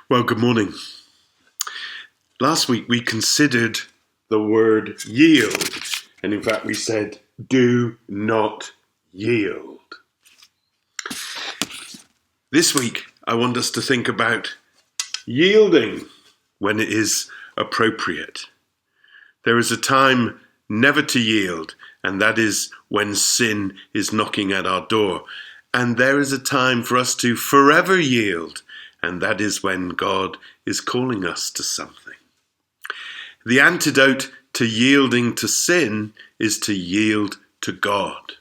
Well, good morning. Last week we considered the word yield, and in fact we said, do not yield. This week I want us to think about yielding when it is appropriate. There is a time never to yield, and that is when sin is knocking at our door. And there is a time for us to forever yield, and that is when God is calling us to something. The antidote to yielding to sin is to yield to God.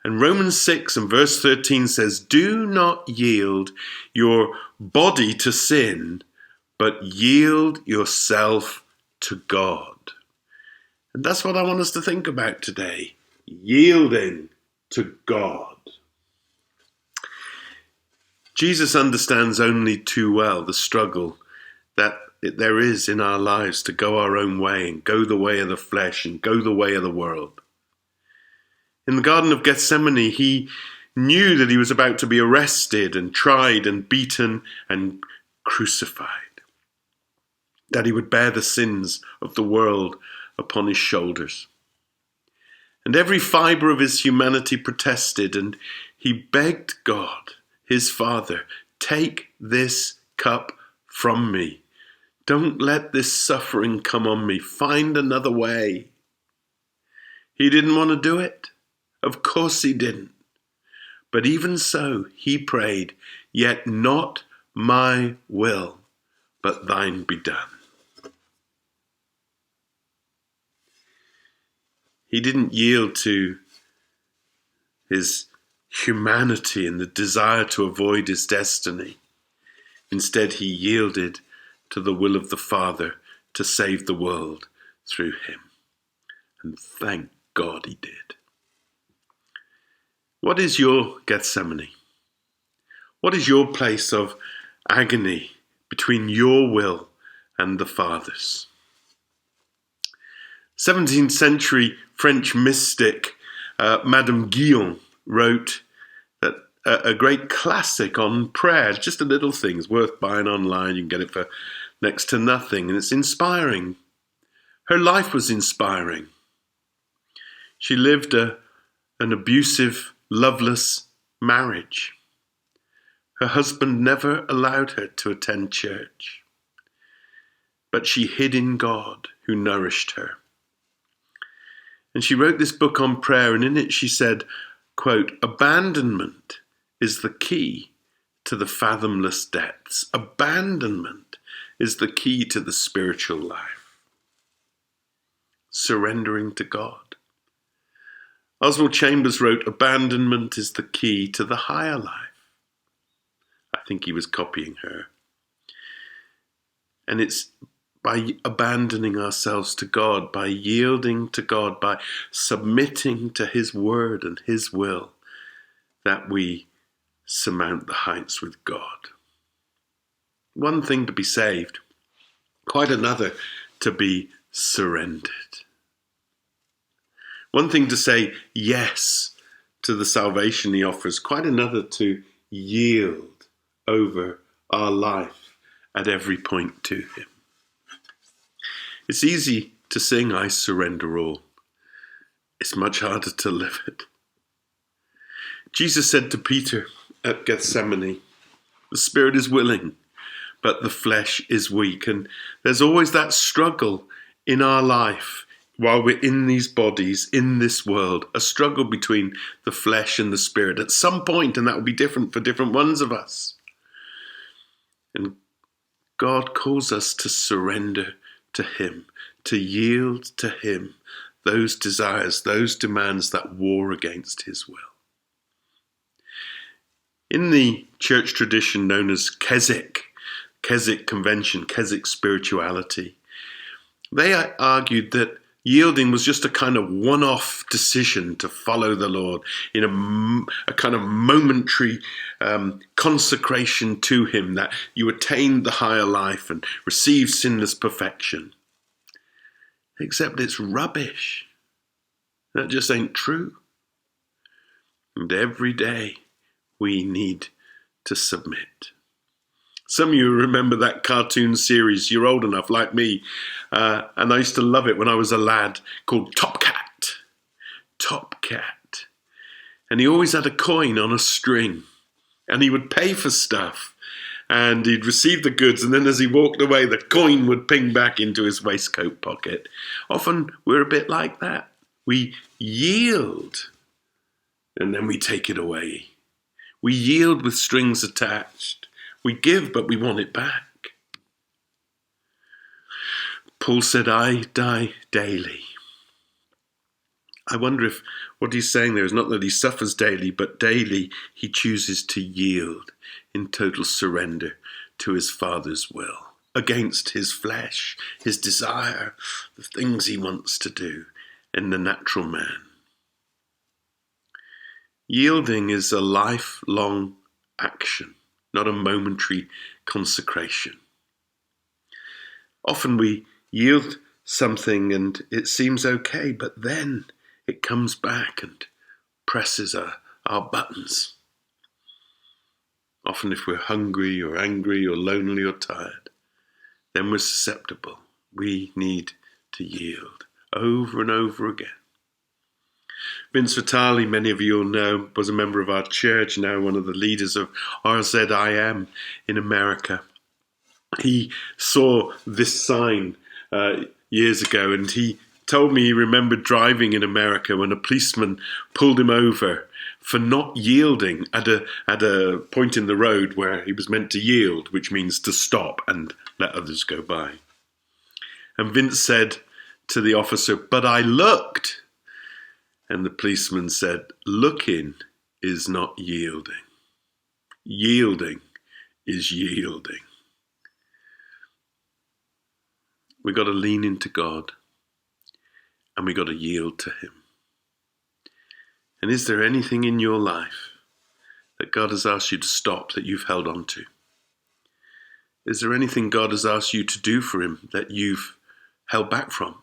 And Romans 6 and verse 13 says, do not yield your body to sin, but yield yourself to God. And that's what I want us to think about today, yielding to God. Jesus understands only too well the struggle that there is in our lives to go our own way and go the way of the flesh and go the way of the world. In the Garden of Gethsemane, he knew that he was about to be arrested and tried and beaten and crucified, that he would bear the sins of the world upon his shoulders. And every fibre of his humanity protested, and he begged God, his Father, take this cup from me. Don't let this suffering come on me. Find another way. He didn't want to do it. Of course he didn't. But even so, he prayed, yet not my will, but thine be done. He didn't yield to his humanity and the desire to avoid his destiny. Instead, he yielded to the will of the Father to save the world through him. And thank God he did. What is your Gethsemane? What is your place of agony between your will and the Father's? 17th century French mystic Madame Guyon wrote that a great classic on prayer, just a little thing, it's worth buying online. You can get it for next to nothing, and it's inspiring. Her life was inspiring. She lived an abusive, loveless marriage. Her husband never allowed her to attend church, but she hid in God who nourished her. And she wrote this book on prayer, and in it she said, quote, abandonment is the key to the fathomless depths. Abandonment is the key to the spiritual life. Surrendering to God. Oswald Chambers wrote, abandonment is the key to the higher life. I think he was copying her. And it's by abandoning ourselves to God, by yielding to God, by submitting to his word and his will, that we surmount the heights with God. One thing to be saved, quite another to be surrendered. One thing to say yes to the salvation he offers, quite another to yield over our life at every point to him. It's easy to sing, I surrender all. It's much harder to live it. Jesus said to Peter at Gethsemane, the spirit is willing, but the flesh is weak. And there's always that struggle in our life while we're in these bodies, in this world, a struggle between the flesh and the spirit at some point, and that will be different for different ones of us. And God calls us to surrender to him, to yield to him those desires, those demands that war against his will. In the church tradition known as Keswick Convention, Keswick spirituality, they argued that yielding was just a kind of one-off decision to follow the Lord in a kind of momentary consecration to him, that you attained the higher life and received sinless perfection. Except it's rubbish. That just ain't true. And every day we need to submit. Some of you remember that cartoon series. You're old enough, like me. And I used to love it when I was a lad, called Top Cat. Top Cat. And he always had a coin on a string. And he would pay for stuff. And he'd receive the goods. And then as he walked away, the coin would ping back into his waistcoat pocket. Often we're a bit like that. We yield. And then we take it away. We yield with strings attached. We give, but we want it back. Paul said, I die daily. I wonder if what he's saying there is not that he suffers daily, but daily he chooses to yield in total surrender to his Father's will, against his flesh, his desire, the things he wants to do in the natural man. Yielding is a lifelong action, not a momentary consecration. Often we yield something and it seems okay, but then it comes back and presses our buttons. Often if we're hungry or angry or lonely or tired, then we're susceptible. We need to yield over and over again. Vince Vitale, many of you will know, was a member of our church, now one of the leaders of RZIM in America. He saw this sign years ago, and he told me he remembered driving in America when a policeman pulled him over for not yielding at a point in the road where he was meant to yield, which means to stop and let others go by. And Vince said to the officer, "But I looked." And the policeman said, "Looking is not yielding. Yielding is yielding." We got to lean into God, and we got to yield to him. And is there anything in your life that God has asked you to stop that you've held on to? Is there anything God has asked you to do for him that you've held back from?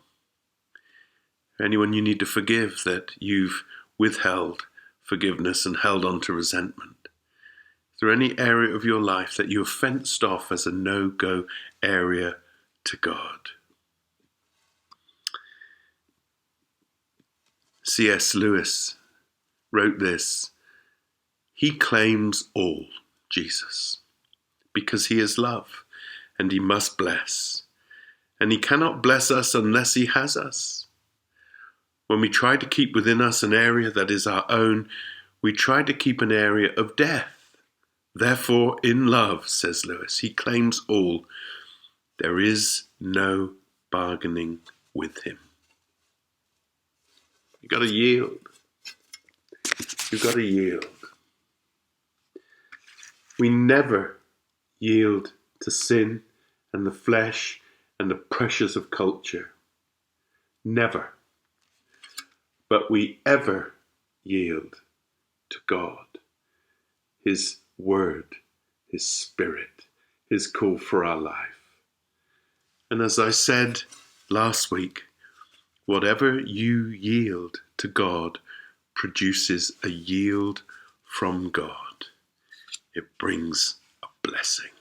Anyone you need to forgive that you've withheld forgiveness and held on to resentment? Is there any area of your life that you have fenced off as a no-go area to God? C.S. Lewis wrote this: "He claims all, Jesus, because he is love, and he must bless. And he cannot bless us unless he has us. When we try to keep within us an area that is our own, we try to keep an area of death. Therefore, in love," says Lewis, "he claims all. There is no bargaining with him." You've got to yield. You've got to yield. We never yield to sin and the flesh and the pressures of culture. Never. But we ever yield to God, his word, his spirit, his call for our life. And as I said last week, whatever you yield to God produces a yield from God. It brings a blessing.